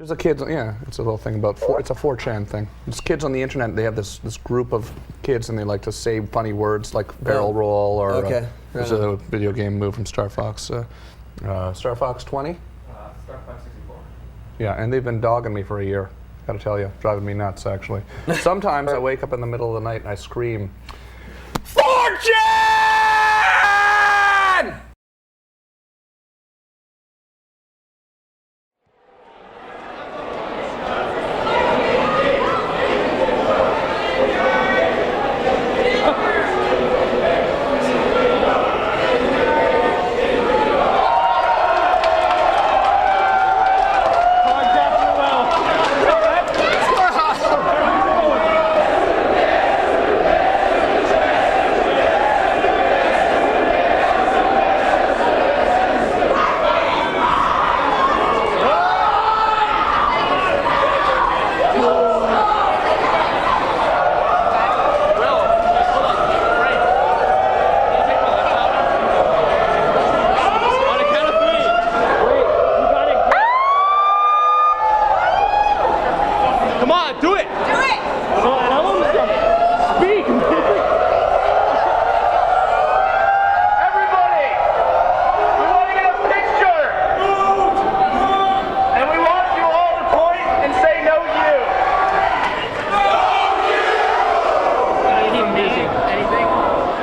There's a kids, yeah, it's a little thing about, it's a 4chan thing. It's kids on the internet, they have this group of kids and they like to say funny words like barrel roll or there's a video game move from Star Fox. Star Fox 20? Star Fox 64. Yeah, and they've been dogging me for a year. Gotta tell you, driving me nuts actually. Sometimes I wake up in the middle of the night and I scream, 4chan!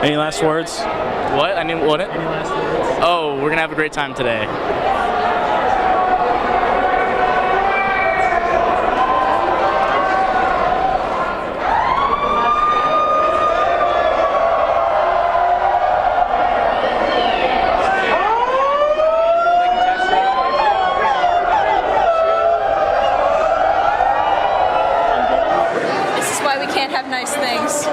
Any last words? What? I didn't want it. Any last words? Oh, we're gonna have a great time today. This is why we can't have nice things.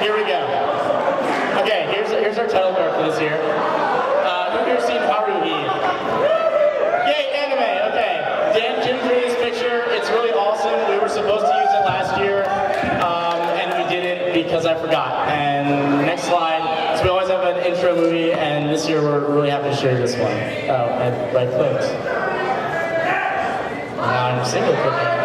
Here we go. Okay, here's our title card for this year. Who here's seen Haruhi? Yay, anime, okay. Dan Jim drew this picture. It's really awesome. We were supposed to use it last year, and we didn't because I forgot. And next slide. So we always have an intro movie, and this year we're really happy to share this one. Oh, and by Clint. Now I'm single clicking.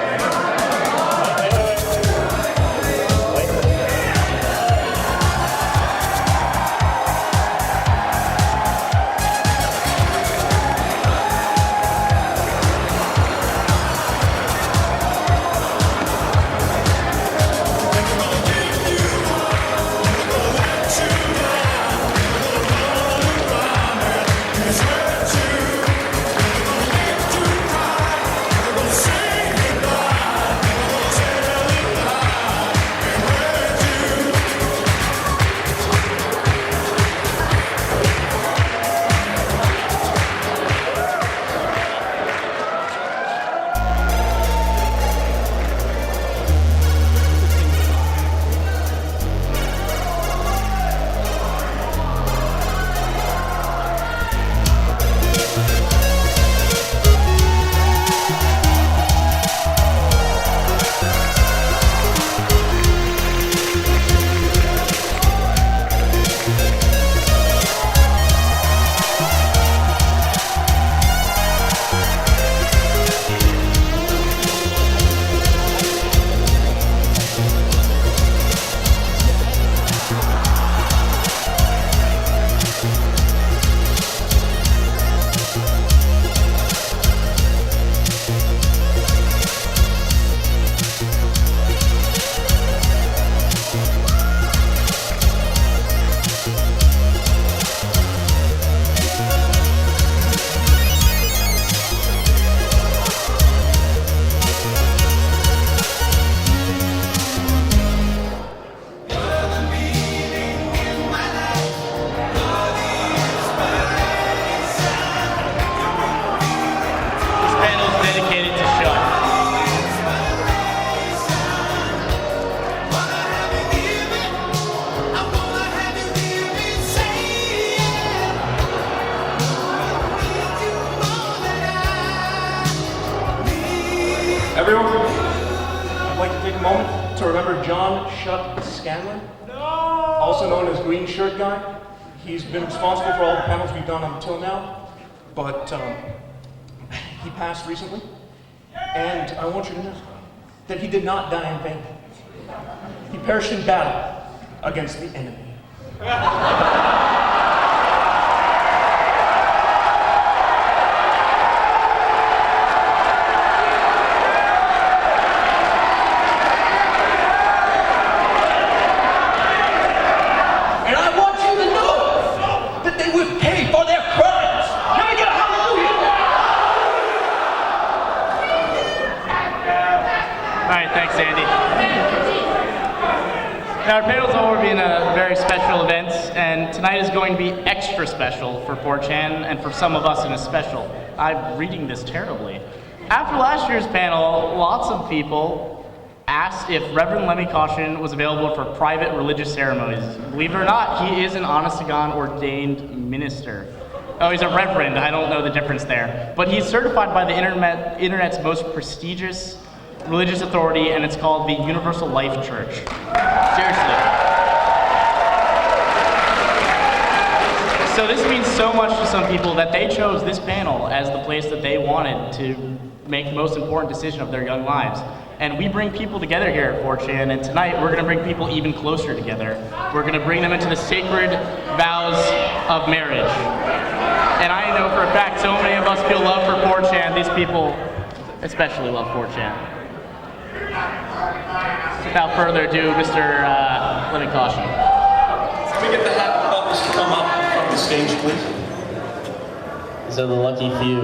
Everyone, I'd like to take a moment to remember John Shutt Scanlon, also known as Green Shirt Guy. He's been responsible for all the panels we've done until now, but he passed recently, and I want you to know that he did not die in vain. He perished in battle against the enemy. Now, our panel's over being a very special event, and tonight is going to be extra special for 4chan and for some of us in a special. I'm reading this terribly. After last year's panel, lots of people asked if Reverend Lemmy Caution was available for private religious ceremonies. Believe it or not, he is an honest-to-God ordained minister. Oh, he's a reverend. I don't know the difference there. But he's certified by the internet's most prestigious religious authority, and it's called the Universal Life Church. Seriously. So this means so much to some people that they chose this panel as the place that they wanted to make the most important decision of their young lives. And we bring people together here at 4chan, and tonight we're going to bring people even closer together. We're going to bring them into the sacred vows of marriage. And I know for a fact so many of us feel love for 4chan. These people especially love 4chan. Without further ado, Mr. Lemmy Caution. Can we get the hat buttons to come up from the stage, please? These are the lucky few.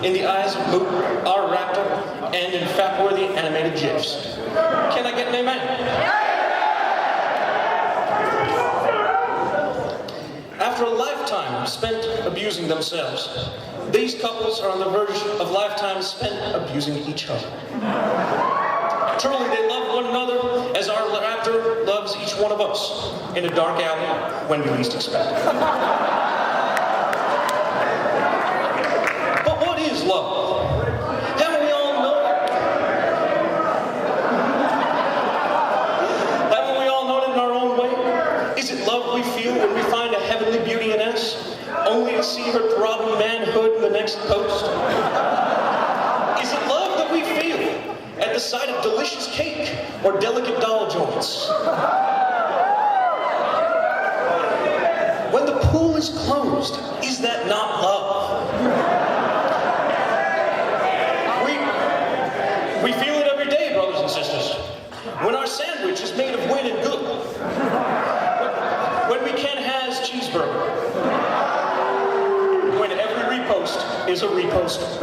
In the eyes of Moot, our raptor, and in fat-worthy animated gifs. Can I get an amen? After a lifetime spent abusing themselves, these couples are on the verge of lifetimes spent abusing each other. Truly, they love one another as our raptor loves each one of us in a dark alley when we least expect it. Love. Haven't we all known it? Haven't we all known it in our own way? Is it love we feel when we find a heavenly beauty in us, only to see her throbbing manhood in the next post? Is it love that we feel at the sight of delicious cake or delicate doll joints? When the pool is closed, is that not love? We feel it every day, brothers and sisters. When our sandwich is made of win and good. When we can has cheeseburger. When every repost is a repost.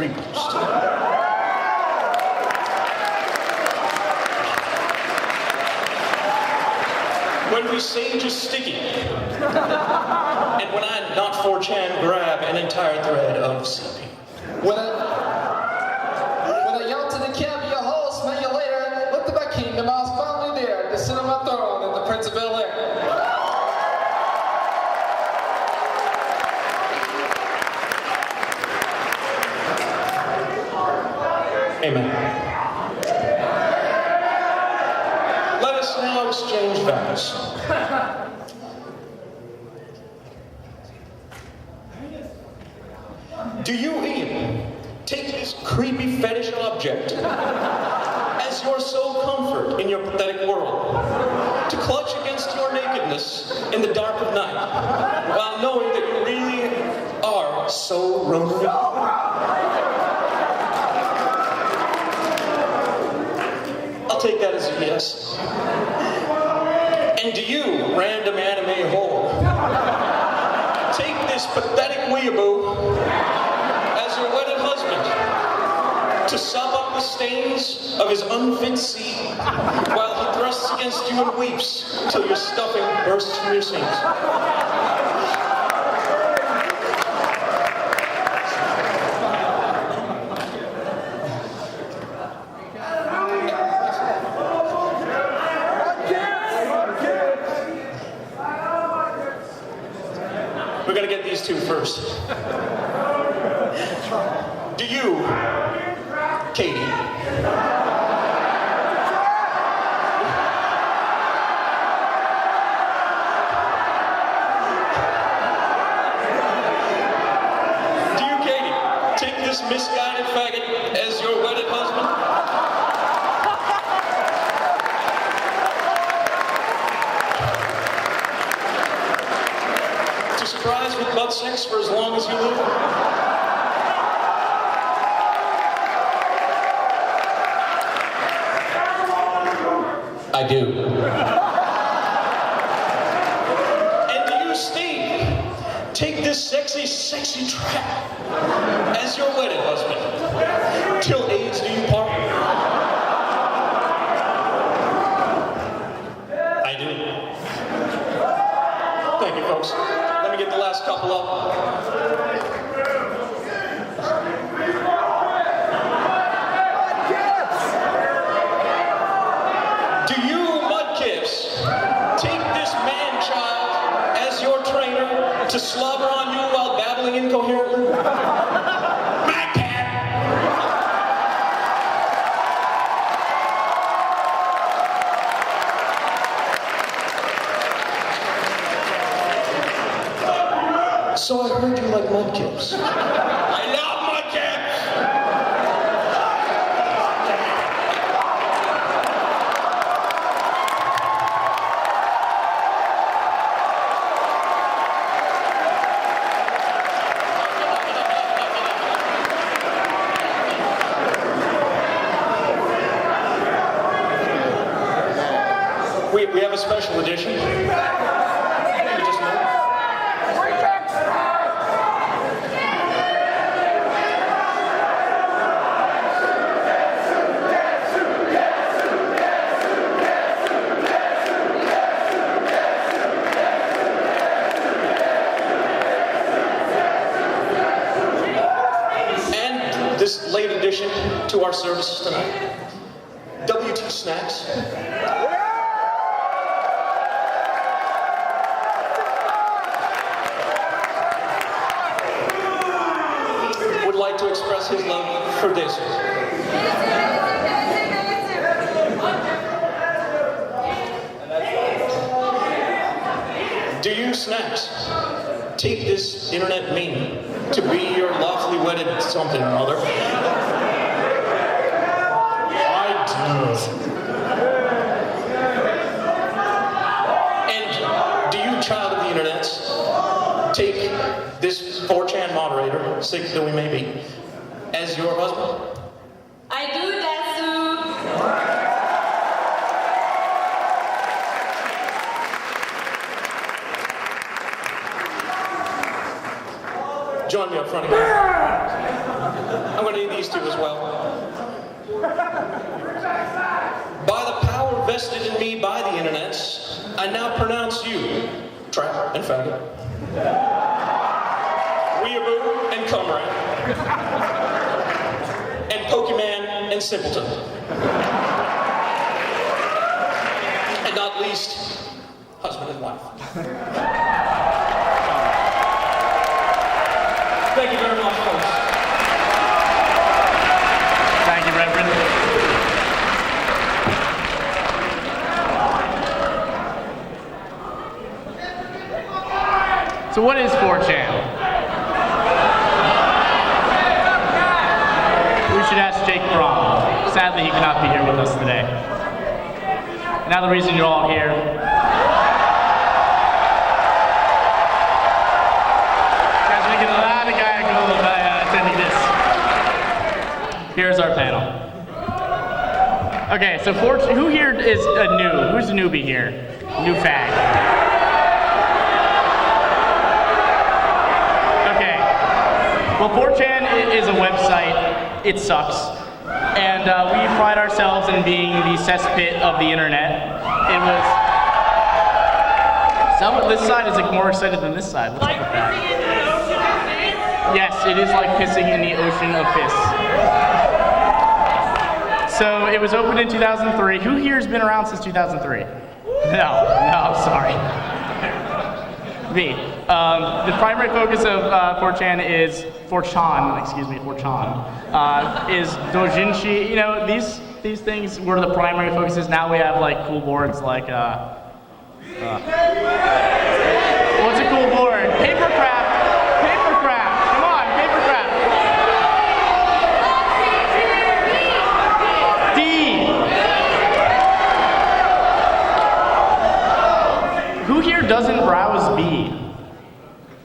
When we sage is sticky. And when I, not 4chan, grab an entire thread of CP. When I yell to the cab, your host, smell you later. Look to my kingdom, I was finally there, to sit on my throne in the Prince of Bel-Air. Amen. Let us now exchange vows. Do you, Ian, take this creepy fetish object as your sole comfort in your pathetic world, to clutch against your nakedness in the dark of night, while knowing that you really are so lonely? I'll take that as a yes. And do you, random anime whore, take this pathetic weeaboo as your wedded husband, to sop up the stains of his unfit seed, while he thrusts against you and weeps till your stuffing bursts from your seams. We're gonna get these two first. Do you, Katie, take this misguided faggot as your wedded husband? To surprise with butt sex for as long as you live? I do. And do you, Steve, take this sexy, sexy trap as your wedded husband? Till AIDS do you part? I do. Thank you, folks. Let me get the last couple up. Do you, Mudkips, take this man-child as your trainer to slobber on you while babbling incoherently? My cat! So I heard you like Mudkips. I love Mudkips! We have a special edition. Just a moment. And this late addition to our services tonight, WT Snacks. Would like to express his love for this. Do you, Snacks, take this internet meme to be your lawfully wedded something or other? I do. And do you, child of the internet, take this 4chan moderator, sick though we may be, as your husband? I do that, Join me up front again. I'm going to need these two as well. By the power vested in me by the internet, I now pronounce you trap and faggot, weeaboo and cumrat, and Pokemon and simpleton. And not least, husband and wife. Thank you very much, folks. Thank you, Reverend. So what is 4chan? We should ask Jake Braun. Sadly, he cannot be here with us today. Now the reason you're all here, guys, we get a lot of gaggle by attending this. Here's our panel. Okay, so who here is a new? Who's a newbie here? New fag. Okay. Well, 4chan is a website. It sucks. And we pride ourselves in being the cesspit of the internet. It was. This side is like more excited than this side. What's up with that? Yes, it is like pissing in the ocean of piss. So it was opened in 2003. Who here has been around since 2003? No, I'm sorry. Me. The primary focus of 4chan is 4chan, is doujinshi. You know, these things were the primary focuses. Now we have like cool boards like what's a cool board? Papercraft. Come on, papercraft. D. Who here doesn't browse B?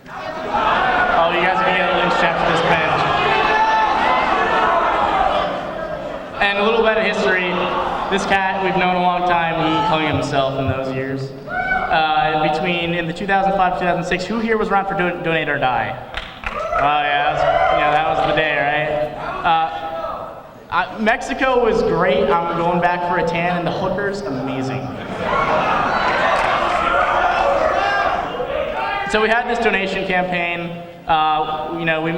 Oh, you guys are gonna get a lynch after this pen. And a little bit of history. This cat we've known a long time. He hung himself in those years. In the 2005 2006, who here was around for Donate or Die? Oh yeah, that was the day, right? Mexico was great. I'm going back for a tan, and the hookers, amazing. So we had this donation campaign.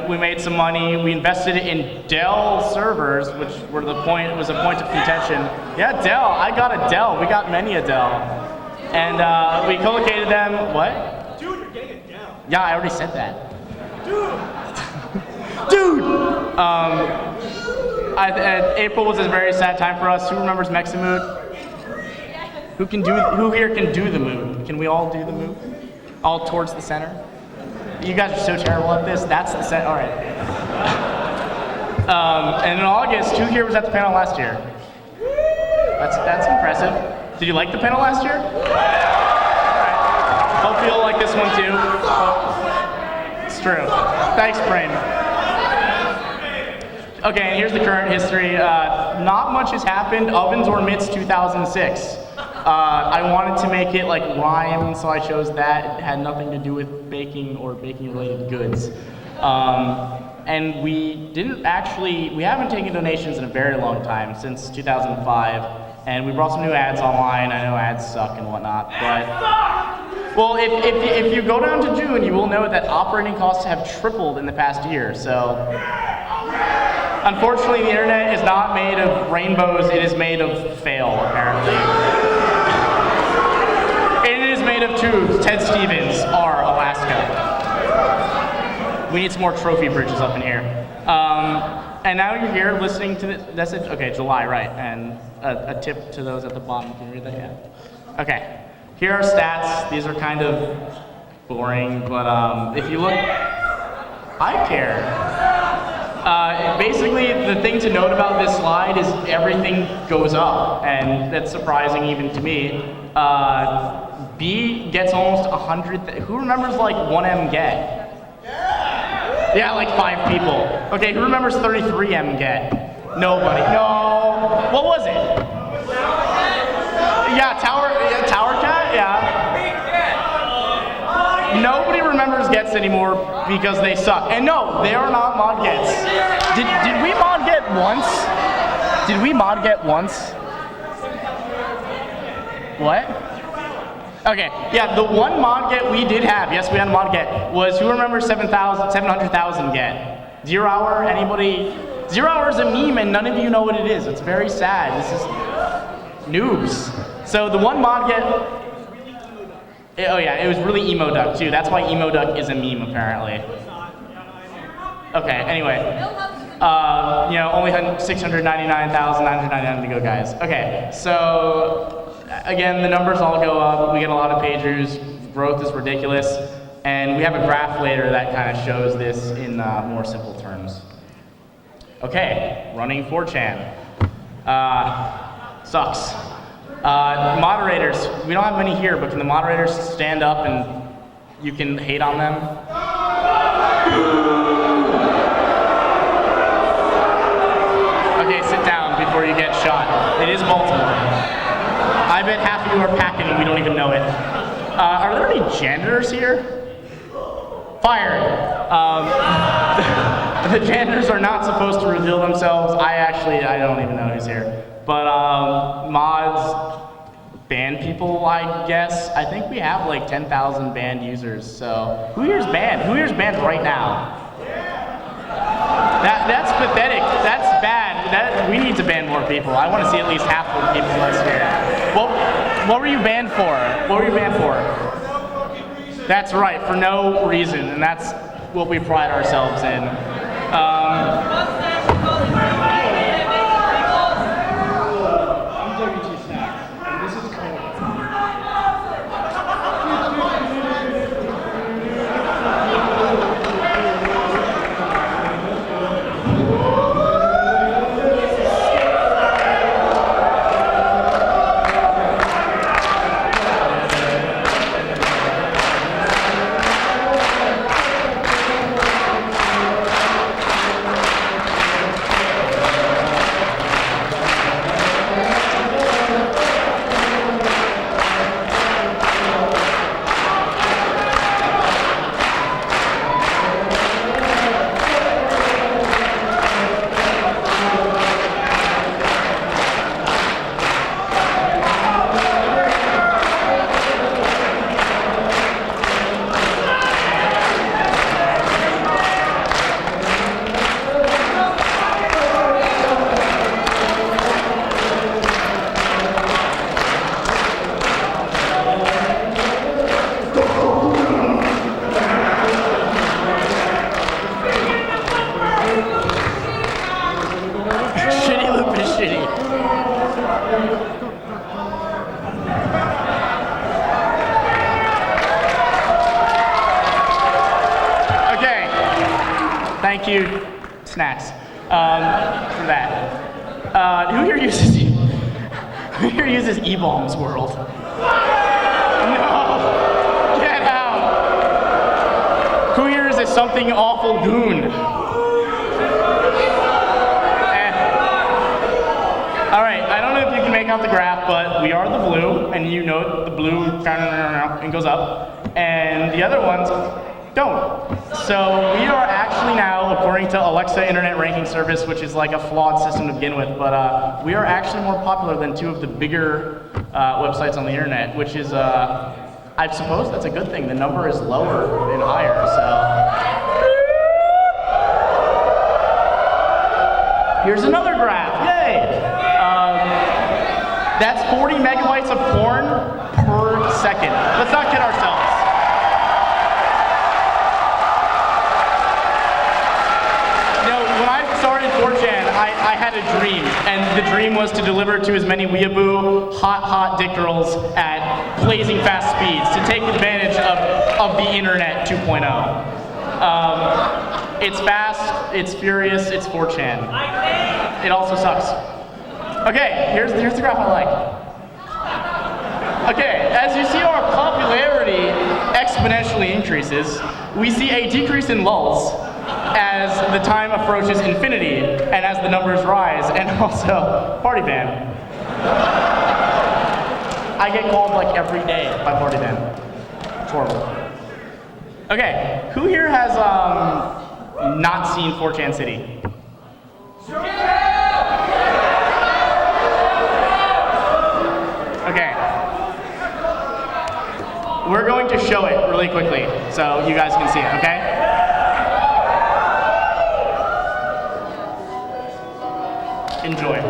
We made some money. We invested in Dell servers, which was a point of contention. Yeah, Dell. I got a Dell. We got many a Dell. And we co-located them. What? Dude, you're getting it down. Yeah, I already said that. Dude! April was a very sad time for us. Who remembers Meximood? Who here can do the mood? Can we all do the mood? All towards the center? You guys are so terrible at this. That's the center. All right. And in August, who here was at the panel last year? That's impressive. Did you like the panel last year? All right. Hope you'll like this one too. It's true. Thanks, Brain. Okay, and here's the current history. Not much has happened. Ovens or mitts 2006. I wanted to make it like rhyme, so I chose that. It had nothing to do with baking or baking-related goods. And we haven't taken donations in a very long time, since 2005. And we brought some new ads online. I know ads suck and whatnot, but well, if you go down to June, you will know that operating costs have tripled in the past year. So unfortunately, the internet is not made of rainbows. It is made of fail, apparently. It is made of tubes. Ted Stevens, R, Alaska. We need some more trophy bridges up in here. And now you're here listening to that's it. Okay, July, right? And a tip to those at the bottom. Can you read that? Yeah. Okay. Here are stats. These are kind of boring, but if you look, I care. Basically, the thing to note about this slide is everything goes up, and that's surprising even to me. B gets almost 100. Who remembers like 1M get? Yeah, like 5 people. Okay, who remembers 33M get? Nobody. No. What was it? Yeah, Tower Cat. Yeah. Nobody remembers gets anymore because they suck. And no, they are not mod gets. Did we mod get once? Did we mod get once? What? Okay, yeah, the one mod get we did have, yes, we had a mod get, was who remembers 700,000 get? 0 hour, anybody? 0 hour is a meme and none of you know what it is. It's very sad. This is noobs. So the one mod get, oh yeah, it was really emo duck too. That's why emo duck is a meme apparently. Okay, anyway. Only 699,999 to go, guys. Okay, so again, the numbers all go up. We get a lot of pagers. Growth is ridiculous. And we have a graph later that kind of shows this in more simple terms. Okay, running 4chan. Sucks. Moderators, we don't have many here, but can the moderators stand up and you can hate on them? Okay, sit down before you get shot. It is Baltimore. I bet half of you are packing and we don't even know it. Are there any janitors here? Fired. The janitors are not supposed to reveal themselves. I don't even know who's here. But mods, band people, I guess. I think we have like 10,000 band users. So who here's banned? Who here's banned right now? That's pathetic. That's bad. We need to ban more people. I want to see at least half of the people last year. What were you banned for? What were you banned for? That's right, for no reason, and that's what we pride ourselves in. Thank you, Snacks, for that. Who here uses E-Bombs World? No! Get out! Who here is a something awful goon? Alright, I don't know if you can make out the graph, but we are the blue, and you know the blue and goes up, and the other ones don't. So we are actually now, according to Alexa Internet Ranking Service, which is like a flawed system to begin with, but we are actually more popular than two of the bigger websites on the internet, which is, I suppose that's a good thing. The number is lower than higher, so. Here's another graph, yay! That's 40 megabytes of porn per second. Let's not kid ourselves. When I started 4chan, I had a dream, and the dream was to deliver to as many weeaboo, hot dick girls at blazing fast speeds to take advantage of the internet 2.0. It's fast, it's furious, it's 4chan. It also sucks. Okay, here's the graph I like. Okay, as you see our popularity exponentially increases, we see a decrease in lulls as the time approaches infinity and as the numbers rise, and also party ban. I get called like every day by party ban. It's horrible. Okay, who here has not seen 4chan City? Okay. We're going to show it really quickly so you guys can see it, okay? Enjoy.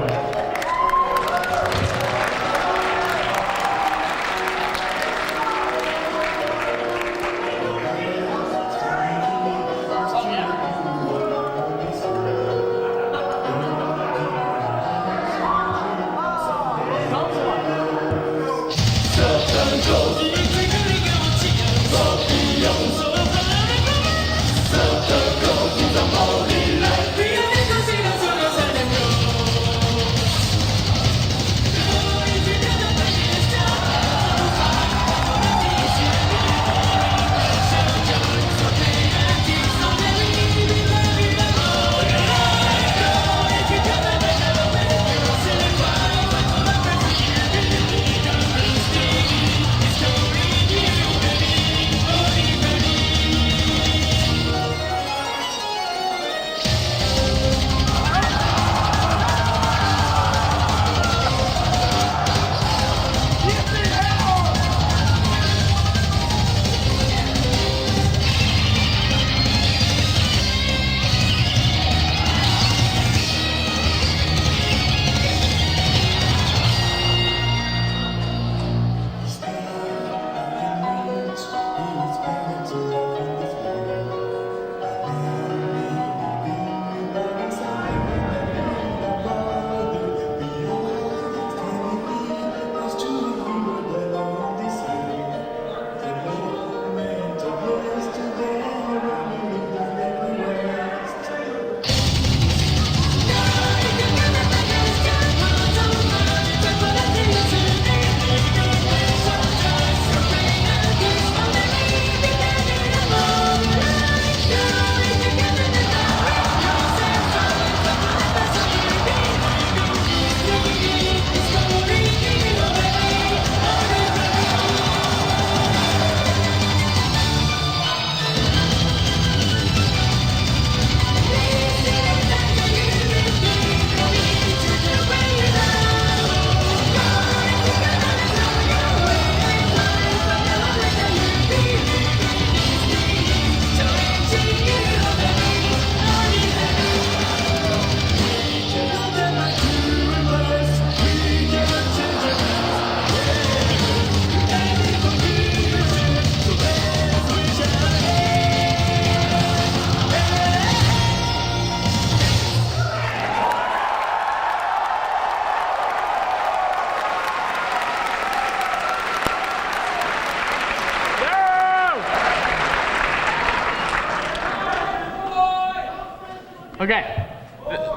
Okay.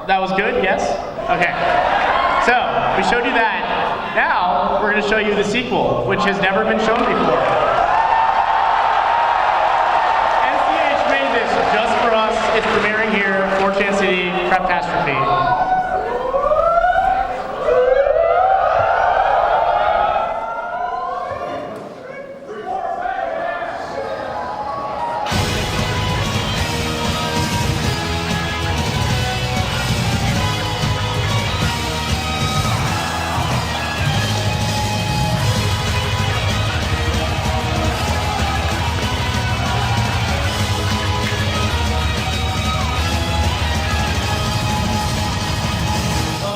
That was good, yes? Okay. So, we showed you that. Now, we're going to show you the sequel, which has never been shown before. NCH made this just for us. It's premiering here, 4chan City, Craptastrophe.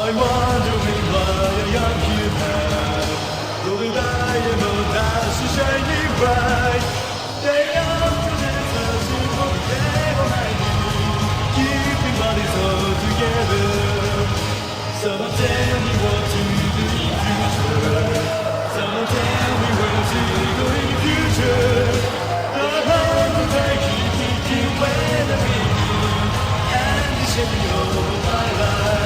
I'm wondering why a young human golden diamond dashes shining bright. They are searching for the devil I knew, keeping bodies all together. Someone tell me what to do in future. Someone tell me where to go in future. The heart that I keep thinking when I'm with you, and the shaping of my life.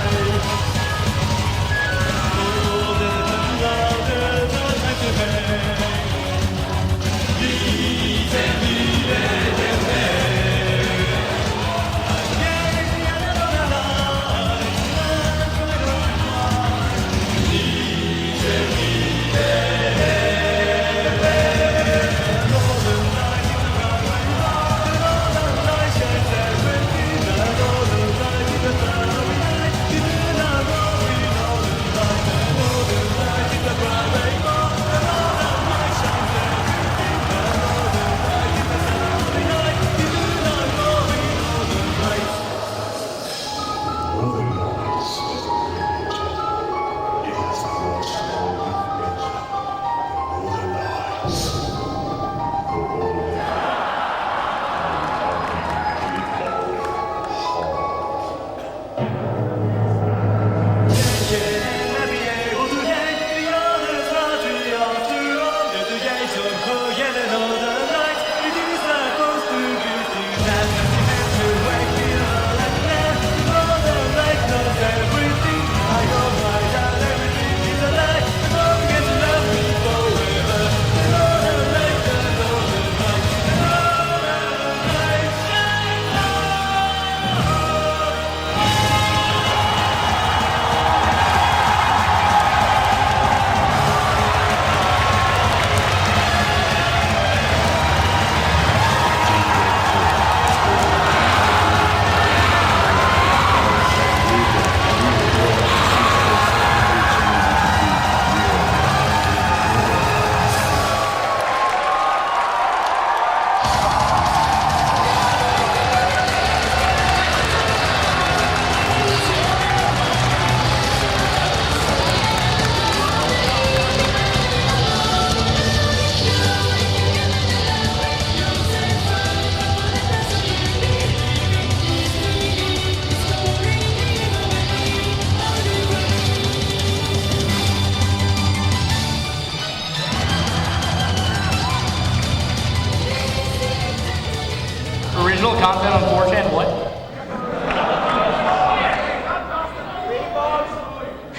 Original content on 4chan, what?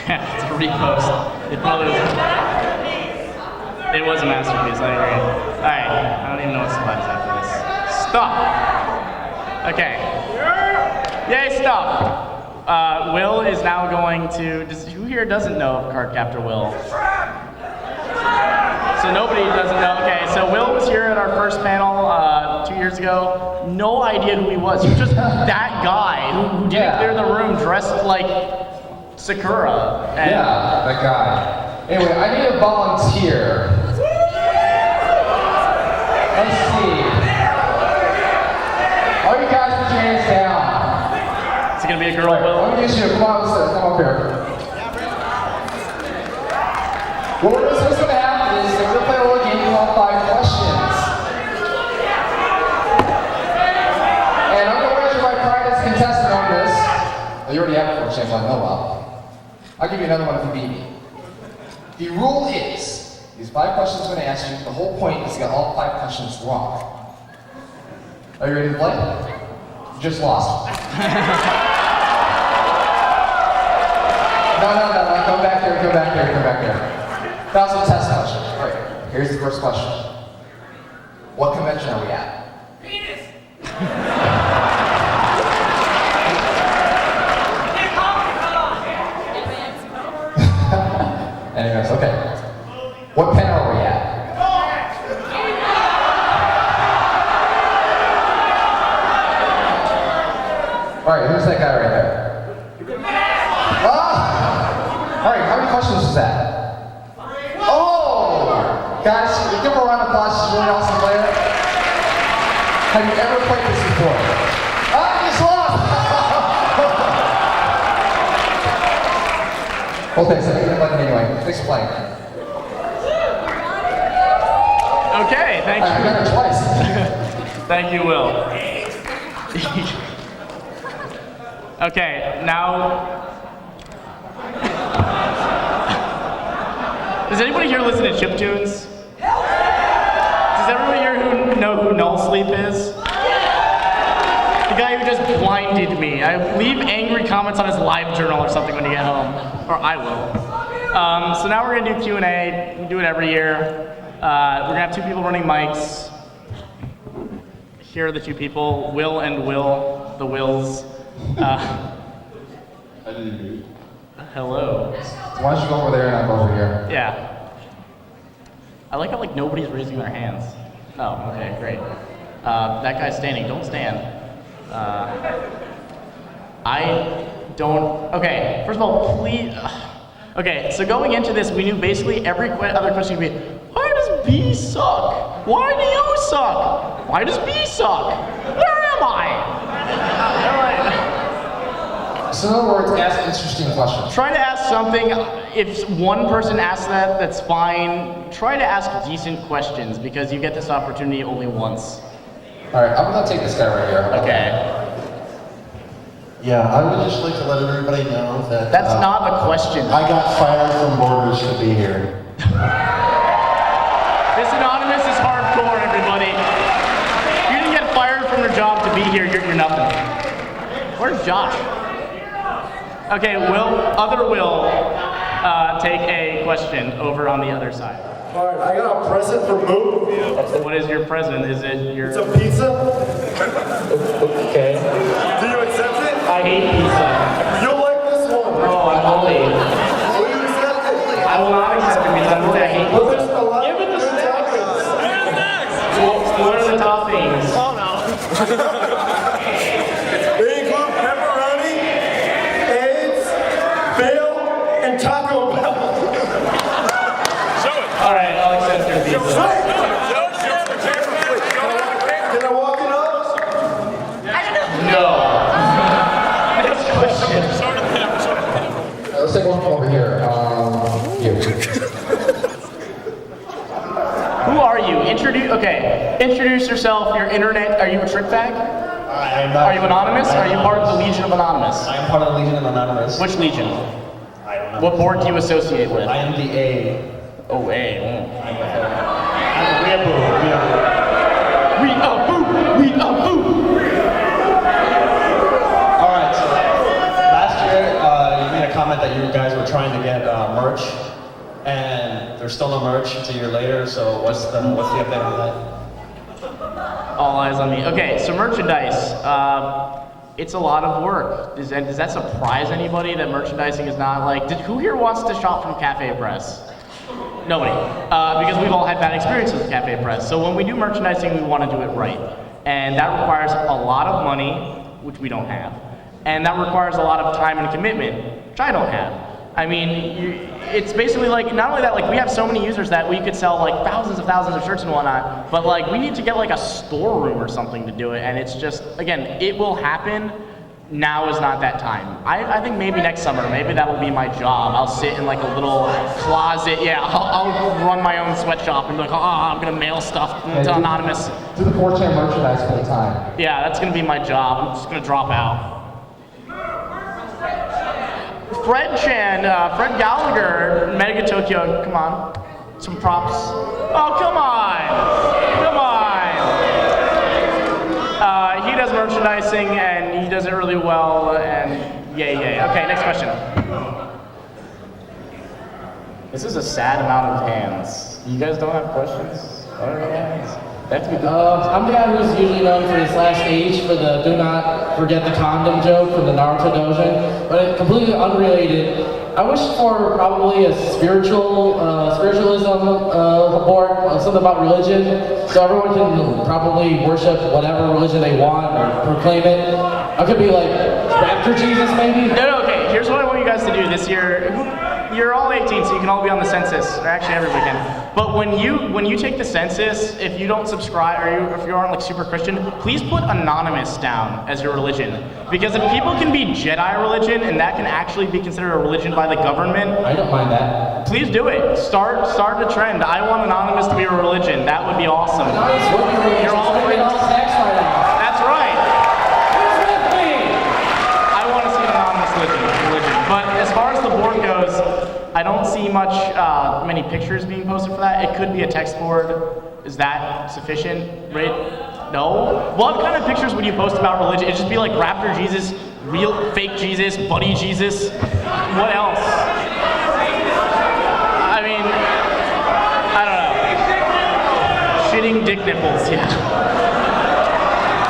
It's a repost. It probably was. It was a masterpiece, I agree. Alright, I don't even know what slides after this. Stop! Okay. Yay, stop! Will is now going to. Who here doesn't know of Cardcaptor Will? So nobody doesn't know. Okay, so Will was here at our first panel 2 years ago. No idea who he was. He was just that guy who didn't clear the room dressed like Sakura. And Yeah, that guy. Anyway, I need a volunteer. Let's see. All you guys put your hands down. is it gonna be a girl, Will? Let me get you. Come on, come up here. What's going to happen is we're going to play a little game called 5 questions. And I'm going to raise my pride as contestant on this. Oh, you already have a 4 chance, I know about. I'll give you another one if you beat me. The rule is, these 5 questions I'm going to ask you, the whole point is to get all 5 questions wrong. Are you ready to play? You just lost. No. Come back here. That was a test question. All right. Here's the first question. What convention are we at? Penis! Anyways, okay. What panel are we at? Alright, who's that guy right there? Alright, how many questions was that? Oh! Guys, give him a round of applause, she's a really awesome player. Have you ever played this before? Ah, you just lost! Okay, so you're gonna let me anyway. Thanks for playing. Okay, thank I got it twice. Thank you, Will. Okay, now. Does anybody here listen to chiptunes? Does everybody here know who Null Sleep is? The guy who just blinded me. I leave angry comments on his live journal or something when you get home. Or I will. So now we're gonna do Q&A. We do it every year. We're gonna have two people running mics. Here are the two people, Will and Will, the Wills. Hello. Why don't you go over there and I'll go over here? Yeah. I like how like nobody's raising their hands. Oh, okay, great. That guy's standing. Don't stand. I don't. Okay, first of all, please. Okay, so going into this, we knew basically every other question would be, why does B suck? Why do you suck? Why does B suck? Where am I? So in other words, ask interesting questions. Try to ask something. If one person asks that, that's fine. Try to ask decent questions because you get this opportunity only once. All right, I'm gonna take this guy right here. Okay. Yeah, I would just like to let everybody know that... That's not a question. I got fired from Borders to be here. This anonymous is hardcore, everybody. You didn't get fired from your job to be here, you're nothing. Where's Josh? Okay, other Will, take a question over on the other side. All right, I got a present for Moo. What is your present? Is it your... It's a pizza. Okay. Do you accept it? I hate pizza. You'll like this one. Oh, I'm holy. Will you accept it? I will not accept it because I hate Well, pizza. there's a lot Give it of the good toppings. What are the toppings? Oh, no. They include pepperoni, eggs, bail, and Taco Bell. All right, I'll accept your pizza. Can I walk it up? No. Next question. Let's take one from over here. You. Who are you? Introduce yourself, your internet. Are you a trick bag? I am not... Are you anonymous? Are you part of the Legion of Anonymous? I am part of the Legion of Anonymous. Which Legion? I don't know. What board do you associate with? I am the A. Oh, A. I'm a boo. We are boo! Alright, so last year you made a comment that you guys were trying to get merch, and there's still no merch. It's a year later, so what's the update on that? All eyes on me. Okay, so merchandise. It's a lot of work. Does that surprise anybody that merchandising is not like... Who here wants to shop from Cafe Press? Nobody. Because we've all had bad experiences with Cafe Press. So when we do merchandising, we want to do it right. And that requires a lot of money, which we don't have. And that requires a lot of time and commitment, which I don't have. I mean, it's basically like, not only that, like we have so many users that we could sell like thousands of shirts and whatnot, but like we need to get like a storeroom or something to do it. And it's just, again, it will happen. Now is not that time. I think maybe next summer, maybe that'll be my job. I'll sit in like a little closet. Yeah, I'll run my own sweatshop and be like, oh, I'm gonna mail stuff to Anonymous. Do the 4chan merchandise full time. Yeah, that's gonna be my job. I'm just gonna drop out. Fred Gallagher, Mega Tokyo, come on. Some props. Oh, come on. He does merchandising and he does it really well and yay. Okay, next question. This is a sad amount of hands. You guys don't have questions? What are the hands? They have to be good. I'm the guy who's usually known for his last H for the do not forget the condom joke from the Naruto Doujin, but it's completely unrelated. I wish for probably a spiritualism board, something about religion, so everyone can probably worship whatever religion they want or proclaim it. I could be like Raptor Jesus, maybe? No, okay, here's what I want you guys to do this year. You're all 18, so you can all be on the census, or actually everybody can. But when you take the census, if you don't subscribe, or if you aren't like super Christian, please put anonymous down as your religion. Because if people can be Jedi religion, and that can actually be considered a religion by the government, I don't mind that. Please do it. Start a trend. I want anonymous to be a religion. That would be awesome. Nice, you're all free. That's right. Who's with me? I want to see an anonymous religion. But as far as the board goes, I don't see many pictures being posted for that. It could be a text board. Is that sufficient? Right? No? What kind of pictures would you post about religion? It'd just be like Raptor Jesus, real fake Jesus, buddy Jesus. What else? I mean, I don't know. Shitting dick nipples, yeah.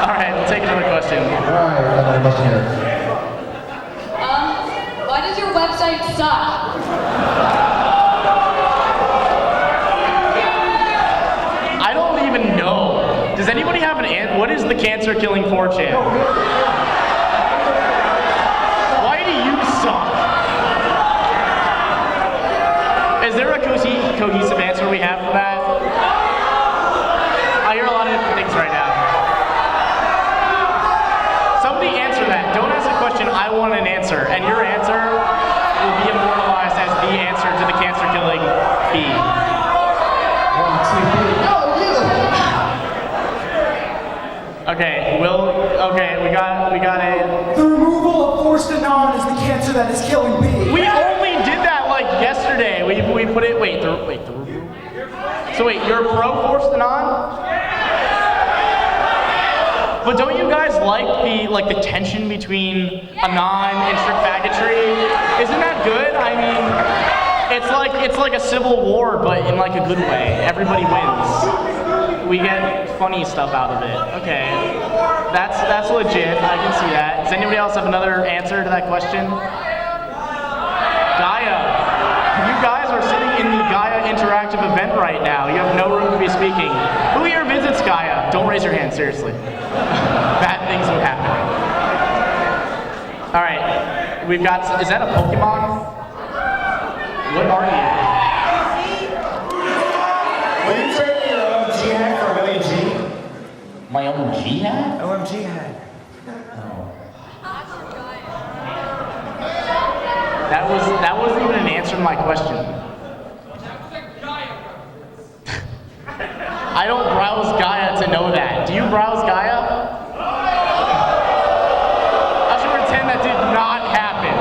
All right, we'll take another question. All right, another question here. Why does your website suck? I don't even know. Does anybody have an answer? What is the cancer killing 4chan? Why do you suck? Is there a cohesive answer we have for that? I hear a lot of different things right now. Somebody answer that. Don't ask a question, I want an answer. And your answer will be immortalized as the answer to the cancer killing bee. 1, 2, 3. No, you! Okay, we got a... The removal of forced anon is the cancer that is killing bees. We only did that like yesterday. We put it, wait, so wait, you're pro forced anon? But don't you guys like the tension between anon and strict faggotry? Isn't that good? I mean, it's like a civil war, but in like a good way. Everybody wins. We get funny stuff out of it. Okay, that's legit. I can see that. Does anybody else have another answer to that question? Gaia. You guys are sitting in the Gaia interactive event right now. You have no room to be speaking. Who here visits Gaia? Don't raise your hand, seriously. Bad things would happen. All right, we've got, is that a Pokemon? What are you? Will you trade your OMG hack for a million G? My own G hat? OMG hack. That wasn't even an answer to my question. I don't browse Gaia to know that. Do you browse Gaia? I should pretend that did not happen.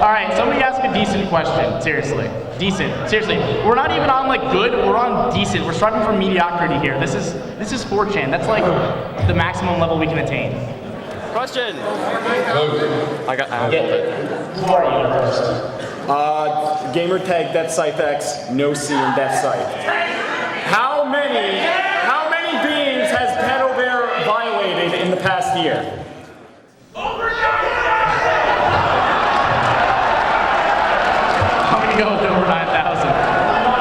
All right, somebody ask a decent question. Seriously, decent. Seriously, we're not even on like good. We're on decent. We're striving for mediocrity here. This is 4chan. That's like the maximum level we can attain. Question. I got it. Who are you first? Gamer tag DeathScytheX, no C in DeathScythe. How many beings has Pedal Bear violated in the past year? I'm gonna go with over 9,000.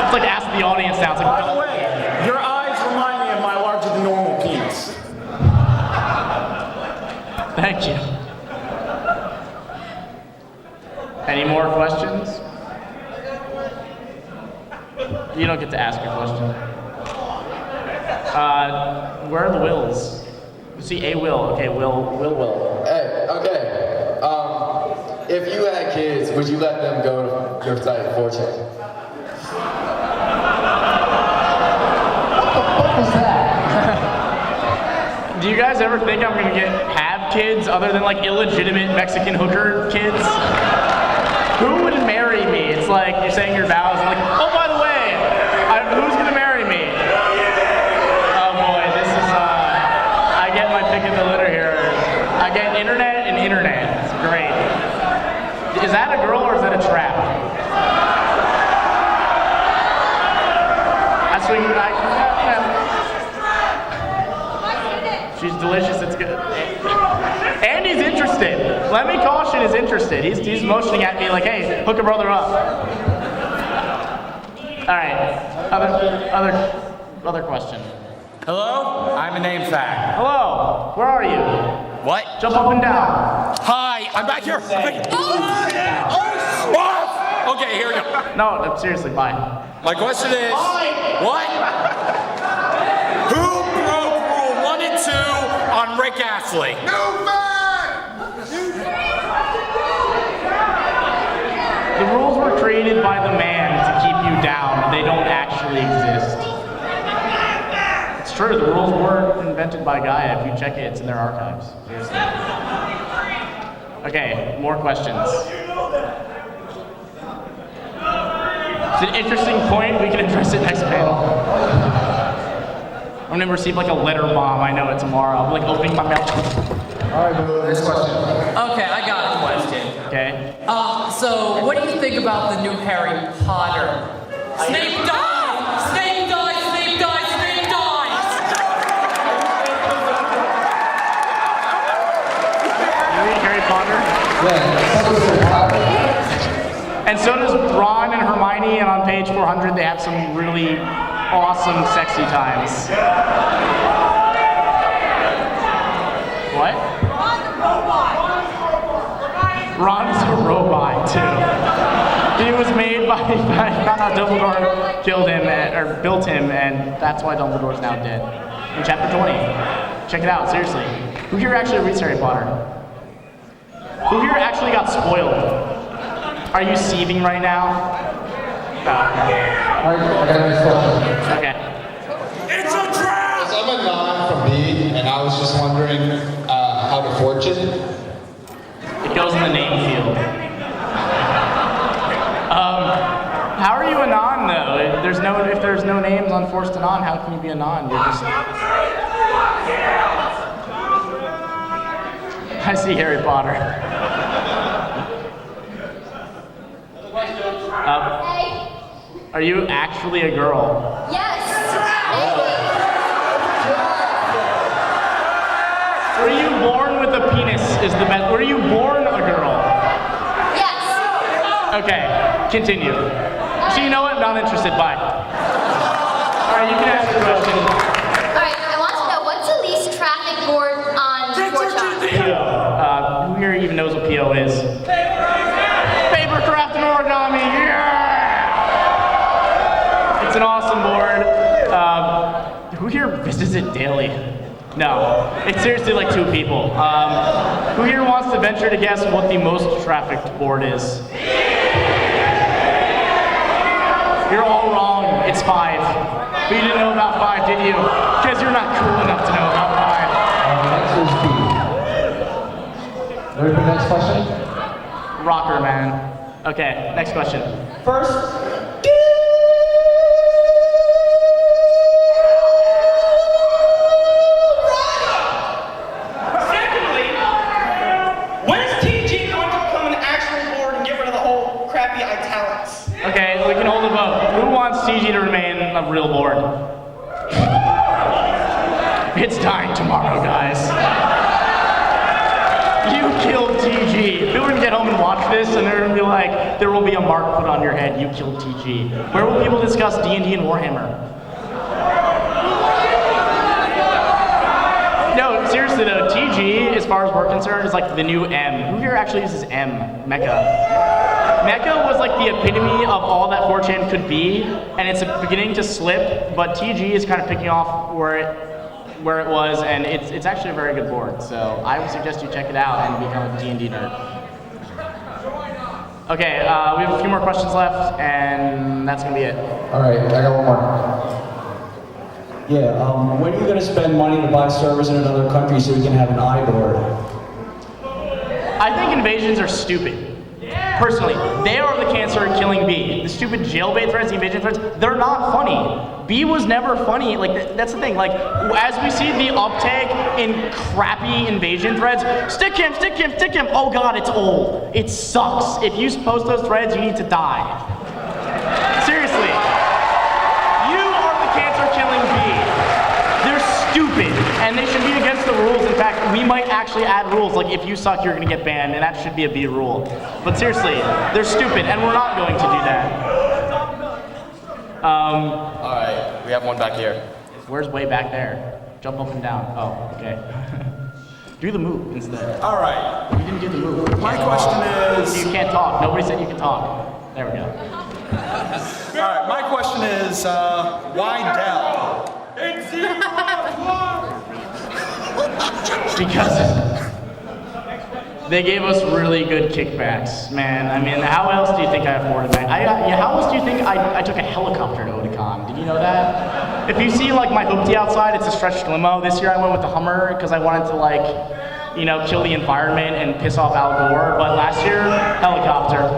It's like ask the audience now. It's like, By the way, your eyes remind me of my larger than normal penis. thank you. Any more questions? You don't get to ask a question. Where are the wills? See, a will. Okay, will. Hey, okay. If you had kids, would you let them go to your site 4chan? What was that? Do you guys ever think I'm gonna have kids other than like illegitimate Mexican hooker kids? Who would marry me? It's like you're saying your vows and like, oh, by the way, who's gonna marry me? Oh boy, this is, I get my pick of the litter here. I get internet and internet. It's great. Is that a girl or is that a trap? She's delicious. It's good. And he's interested. Let me caution, he's interested. He's motioning at me like, hey, hook a brother up. All right. Other question. Hello, I'm a name fact. Hello. Where are you? What? Jump up and down. Hi, I'm back here. Okay, here we go. No, seriously, bye. My question is, what? Who broke rule 1 and 2 on Rick Astley? The rules were created by the man to keep you down. They don't actually exist. It's true, the rules were invented by Gaia. If you check it, it's in their archives. Seriously. Okay, more questions. It's an interesting point. We can address it next panel. I'm gonna receive like a letter bomb. I know it tomorrow. I'm like opening my mouth. All right, next question. Okay, I got a question. Okay. So what do you think about the new Harry Potter? Snape dies! Snape dies! Snape dies! Snape dies! You read Harry Potter? Yeah, and so does Ron and Hermione, and on page 400 they have some really awesome sexy times. What? Ron is a robot too. He was made by found out Dumbledore killed him or built him, and that's why Dumbledore's now dead. In chapter 20. Check it out, seriously. Who here actually reads Harry Potter? Who here actually got spoiled? Are you seething right now? No. Alright, I got a next question. Okay. It's a trap! I'm a non from B, and I was just wondering how to forge it. It goes in the name field. How are you a non though? If there's no names on forced and on, how can you be a non? You're just. I see Harry Potter. Are you actually a girl? Yes. Were you born with a penis? Is the best. Were you born a girl? Yes. Okay, continue. So you know what? Not interested. Bye. All right, you can ask your question. All right, I want to know what's the least traffic board on 4chan? PO. Who here even knows what PO is? Paper, craft, and origami. Yeah! It's an awesome board. Who here visits it daily? No, it's seriously like 2 people. Who here wants to venture to guess what the most trafficked board is? You're all wrong. It's 5. But you didn't know about 5, did you? Because you're not cool enough to know about 5. The answer is B. Ready for the next question? Rocker, man. Okay, next question. First, secondly, when's TG going to become an actual board and get rid of the whole crappy italics? Okay, we can hold a vote. Who wants TG to remain a real board? It's dying tomorrow, guys. You killed TG. People are gonna get home and watch this, and they're gonna be like, there will be a mark put on your head. You killed TG. Where will people discuss D&D and Warhammer? No, seriously though, TG, as far as we're concerned, is like the new M. Who here actually uses M? Mecha. Mecha was like the epitome of all that 4chan could be, and it's beginning to slip, but TG is kind of picking off where it was, and it's actually a very good board. So I would suggest you check it out and become a D&D nerd. Okay, we have a few more questions left, and that's gonna be it. All right, I got one more. yeah, when are you going to spend money to buy servers in another country so you can have an iBoard? I think invasions are stupid. Personally, they are the cancer killing B. The stupid jailbait threads, the invasion threads, they're not funny. B was never funny. Like, that's the thing. Like, as we see the uptake in crappy invasion threads, stick him, stick him, stick him. Oh God, it's old. It sucks. If you post those threads, you need to die. Seriously. You are the cancer killing B. They're stupid. And they should be against the rules. In fact, we might actually add rules, like if you suck, you're gonna get banned, and that should be a B rule. But seriously, they're stupid, and we're not going to do that. All right, we have one back here. Where's way back there? Jump up and down. Oh, okay. Do the move instead. All right. You didn't do the move. My question is... You can't talk. Nobody said you could talk. There we go. All right, my question is, why Dell? Because they gave us really good kickbacks, man. I mean, how else do you think I afforded that? How else do you think I took a helicopter to Otakon? Did you know that? If you see like my hoopty outside, it's a stretched limo. This year I went with the Hummer because I wanted to like, you know, kill the environment and piss off Al Gore. But last year, helicopter.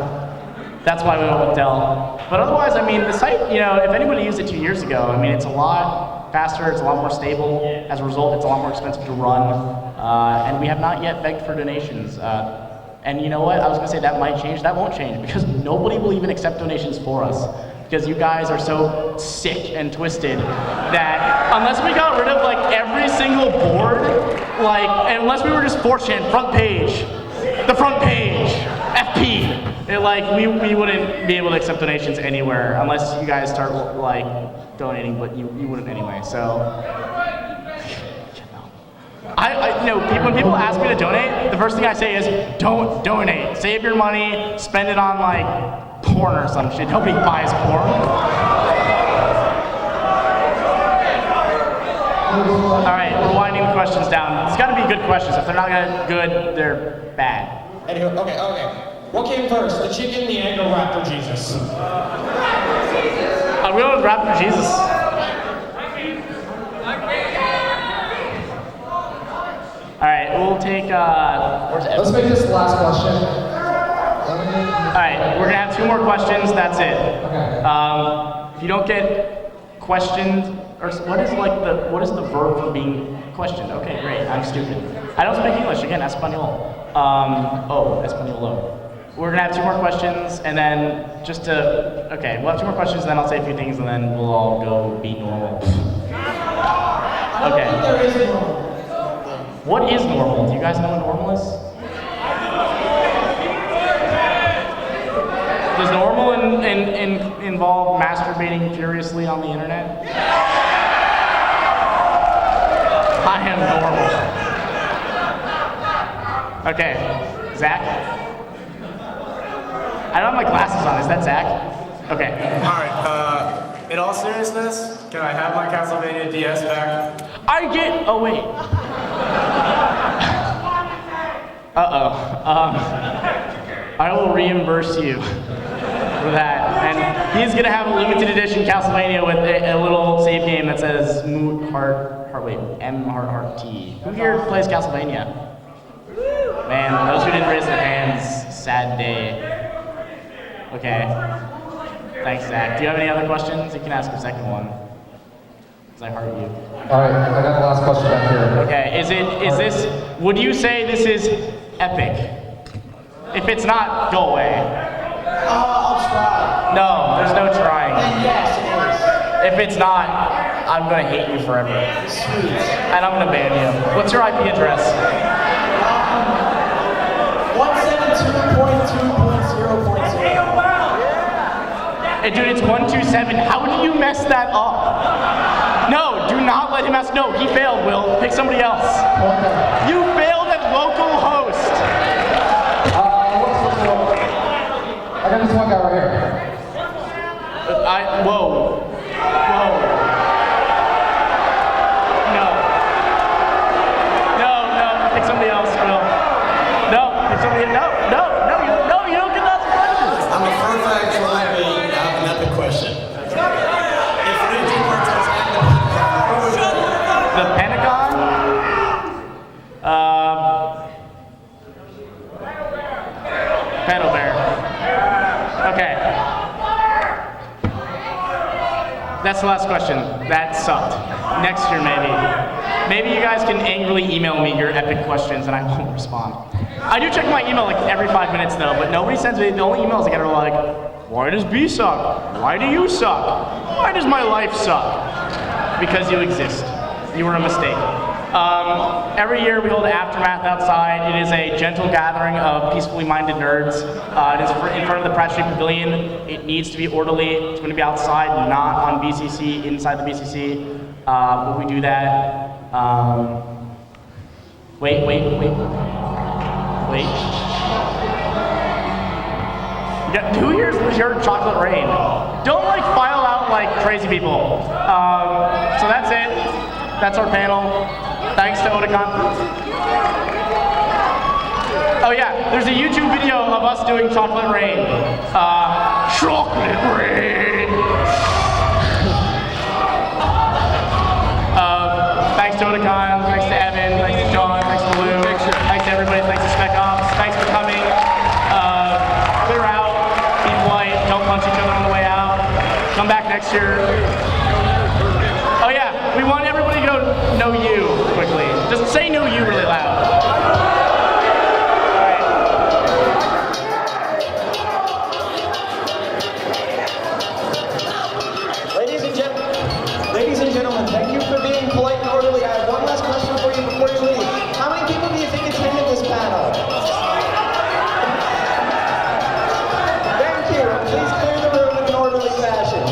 That's why we went with Dell. But otherwise, I mean, the site, you know, if anybody used it 2 years ago, I mean, it's a lot faster, it's a lot more stable. As a result, it's a lot more expensive to run. And we have not yet begged for donations. And you know what? I was gonna say that might change. That won't change because nobody will even accept donations for us. Because you guys are so sick and twisted that unless we got rid of like every single board, like, unless we were just 4chan, front page, the front page, FP. We wouldn't be able to accept donations anywhere unless you guys start like donating, but you wouldn't anyway. So, you know, when people ask me to donate, the first thing I say is, don't donate. Save your money, spend it on like porn or some shit. Nobody buys porn. All right, we're winding the questions down. It's got to be good questions. If they're not good, they're bad. Anywho, okay. What came first, the chicken, the egg, or Raptor Jesus? I'm going with Raptor Jesus. All right, we'll take. Let's make this the last question. All right, we're gonna have 2 more questions. That's it. Okay. If you don't get questioned, or what is the verb for being questioned? Okay, great. I'm stupid. I don't speak English. Again, Espanol. Españolo. We're gonna have 2 more questions, and then we'll have 2 more questions, and then I'll say a few things, and then we'll all go be normal. Okay. There is normal. What is normal? Do you guys know what normal is? Does normal involve masturbating furiously on the internet? I am normal. Okay, Zach? I don't have my glasses on. Is that Zach? Okay. All right. In all seriousness, can I have my Castlevania DS back? Oh wait. I will reimburse you for that. And he's gonna have a limited edition Castlevania with a little save game that says M Heart T. Who here plays Castlevania? Man, those who didn't raise their hands, sad day. Okay. Thanks, Zach. Do you have any other questions? You can ask a second one. Because I heart you. Alright, I got the last question back here. Okay, would you say this is epic? If it's not, go away. I'll try. No, there's no trying. Then yes, it is. If it's not, I'm gonna hate you forever. Sweet. And I'm gonna ban you. What's your IP address? 172.2.0.0. Hey, dude, it's 127. How did you mess that up? No, do not let him ask. No, he failed, Will. Pick somebody else. You failed at local host. I got this one guy right here. Whoa. No, pick somebody else, Will. No, pick somebody else. No, you don't get lots of questions. I'm a fun fact for I have an epic question. If Luigi Martinez The Pentagon? Pedal Bear. Okay. That's the last question. That sucked. Next year, maybe. Maybe you guys can angrily email me your epic questions and I won't respond. I do check my email like every 5 minutes though, but nobody sends me, the only emails I get are like, why does B suck? Why do you suck? Why does my life suck? Because you exist. You were a mistake. Every year we hold Aftermath outside. It is a gentle gathering of peacefully minded nerds. It is in front of the Pratt Street Pavilion. It needs to be orderly. It's going to be outside, not on BCC, inside the BCC. But we do that. Wait. Yeah, who here's heard Chocolate Rain? Don't like file out like crazy people. So that's it. That's our panel. Thanks to Otakon. Oh yeah, there's a YouTube video of us doing Chocolate Rain. Chocolate Rain. Thanks to Otakon, thanks to Evan, thanks to John, thanks to Lou, thanks to everybody, thanks to Spec Ops, thanks for coming. Clear out, be polite, don't punch each other on the way out. Come back next year. Oh yeah, we want everybody to go know you quickly. Just say know you really loud. Ladies and gentlemen, thank you for being polite and orderly. I have one last question for you before you leave. How many people do you think attended this panel? Thank you. Please clear the room in an orderly fashion.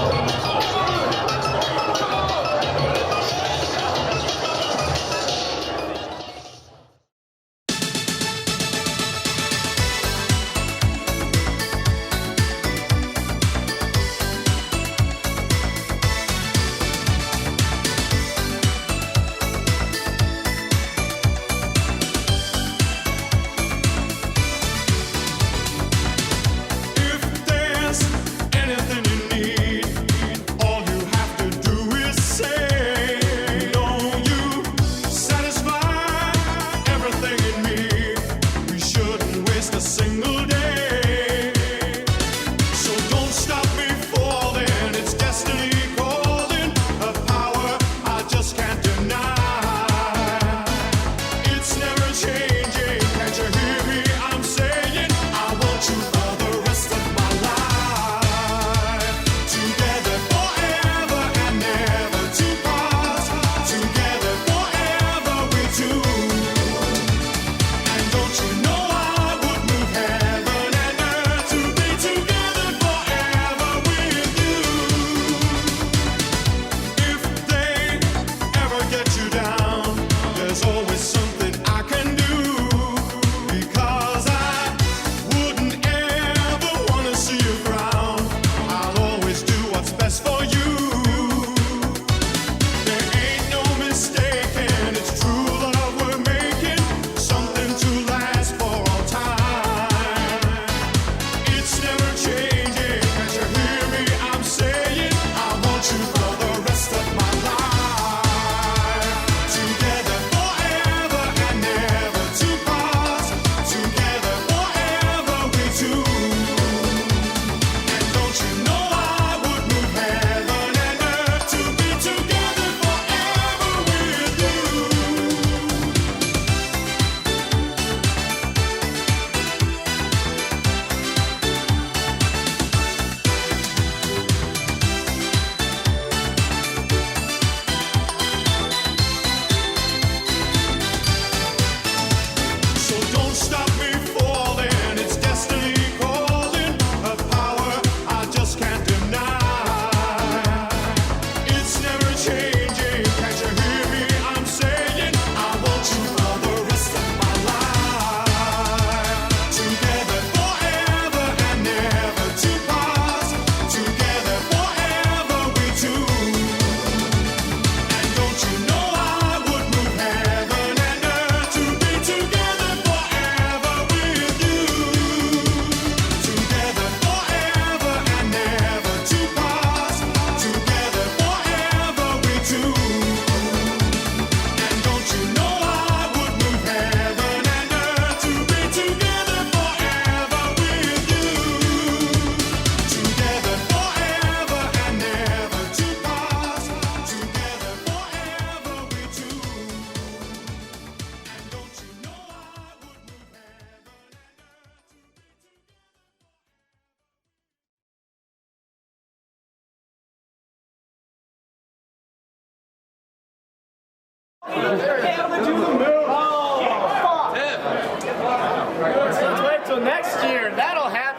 Let's wait till next year. That'll happen.